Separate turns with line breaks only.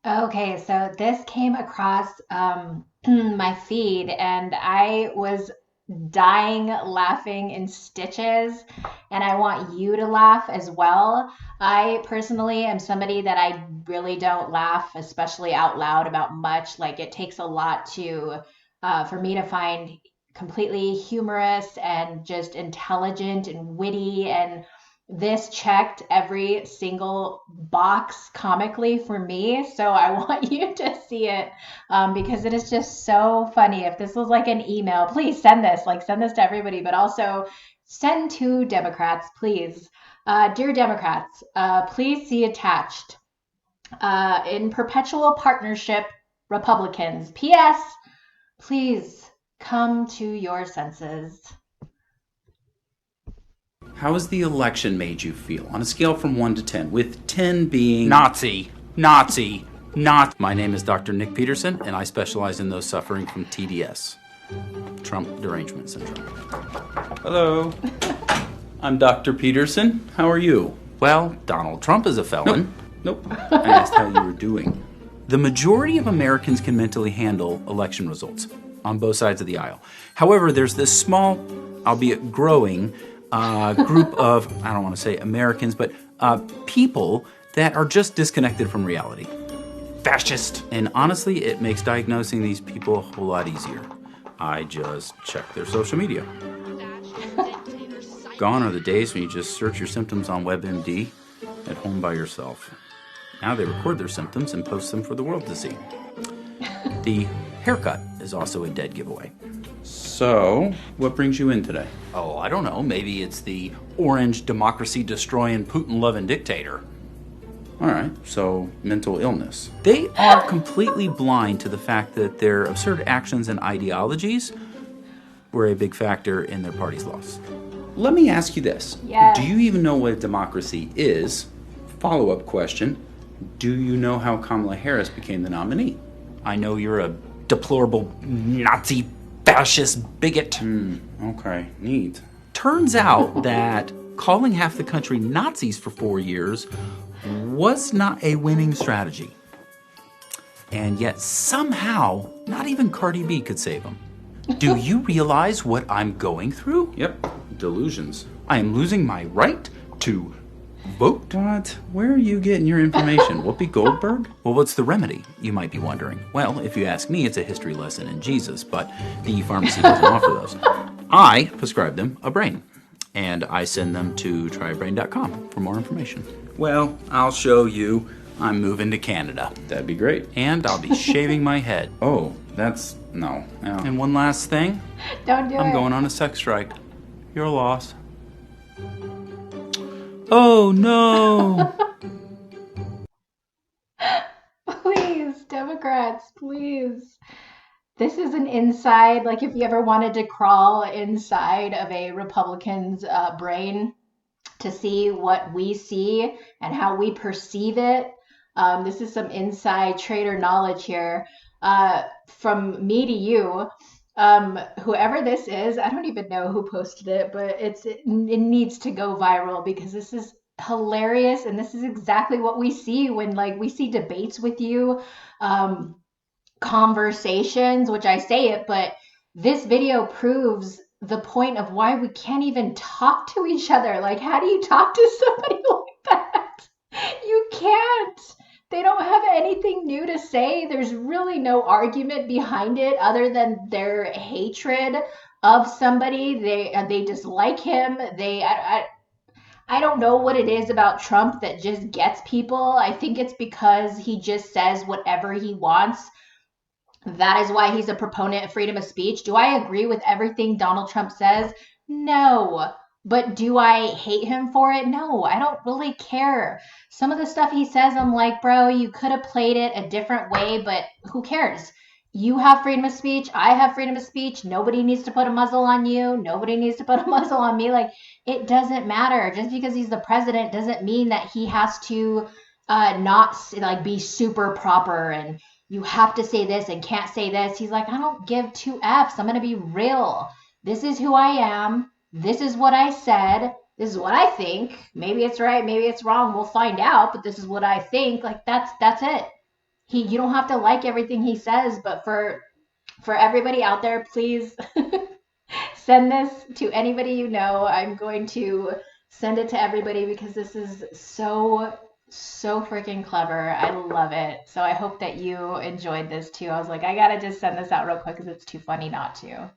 Okay, so this came across my feed and I was dying laughing in stitches, and I want you to laugh as well. I personally am somebody that I really don't laugh, especially out loud about much. Like it takes a lot to for me to find completely humorous and just intelligent and witty, and this checked every single box comically for me. So I want you to see it because it is just so funny. If this was like an email, please send this, like send this to everybody, but also send to Democrats, please. Dear Democrats, please see attached in perpetual partnership, Republicans. P.S. Please come to your senses.
How has the election made you feel on a scale from 1 to 10, with 10 being
Nazi. My name is Dr. Nick Peterson, and I specialize in those suffering from TDS, Trump derangement syndrome.
Hello. I'm Dr. Peterson. How are you?
Well, Donald Trump is a felon.
Nope. I asked how you were doing.
The majority of Americans can mentally handle election results on both sides of the aisle. However, there's this small, albeit growing, group of, I don't want to say Americans, but people that are just disconnected from reality. Fascist. And honestly, it makes diagnosing these people a whole lot easier. I just check their social media. Gone are the days when you just search your symptoms on WebMD at home by yourself. Now they record their symptoms and post them for the world to see. The haircut is also a dead giveaway.
So, what brings you in today?
Oh, I don't know. Maybe it's the orange democracy-destroying Putin-loving dictator.
All right, so mental illness.
They are completely blind to the fact that their absurd actions and ideologies were a big factor in their party's loss.
Let me ask you this.
Yes.
Do you even know what democracy is? Follow-up question. Do you know how Kamala Harris became the nominee?
I know you're a deplorable Nazi fascist bigot.
Okay, neat.
Turns out that calling half the country Nazis for 4 years was not a winning strategy. And yet somehow, not even Cardi B could save them. Do you realize what I'm going through?
Yep, delusions.
I am losing my right to vote.
What? Where are you getting your information? Whoopi Goldberg?
Well, what's the remedy, you might be wondering? Well, if you ask me, it's a history lesson in Jesus, but the pharmacy doesn't offer those. I prescribe them a brain, and I send them to trybrain.com for more information.
Well, I'll show you.
I'm moving to Canada,
That'd be great.
and I'll be shaving my head.
Oh, that's... no.
And one last thing,
Don't do it.
I'm going on a sex strike. Your loss. Oh no!
Please, Democrats, please. This is an inside, like if you ever wanted to crawl inside of a Republican's brain to see what we see and how we perceive it. This is some inside trader knowledge here. From me to you, whoever this is, I don't even know who posted it, but it needs to go viral because this is hilarious, and this is exactly what we see when like we see debates with you, conversations, which I say it, but this video proves the point of why we can't even talk to each other. Like, how do you talk to somebody like that? You can't. They don't have anything new to say. There's really no argument behind it other than their hatred of somebody. They dislike him. I don't know what it is about Trump that just gets people. I think it's because he just says whatever he wants. That is why he's a proponent of freedom of speech. Do I agree with everything Donald Trump says? No. But do I hate him for it? No, I don't really care. Some of the stuff he says, I'm like, bro, you could have played it a different way, but who cares? You have freedom of speech. I have freedom of speech. Nobody needs to put a muzzle on you. Nobody needs to put a muzzle on me. Like, it doesn't matter. Just because he's the president doesn't mean that he has to not like be super proper and you have to say this and can't say this. He's like, I don't give two F's. I'm going to be real. This is who I am. This is what I said. This is what I think. Maybe it's right. Maybe it's wrong. We'll find out. But this is what I think. Like, that's it. you don't have to like everything he says, but for everybody out there, please send this to anybody you know. I'm going to send it to everybody because this is so freaking clever. I love it. So I hope that you enjoyed this too. I was like, I gotta just send this out real quick because it's too funny not to.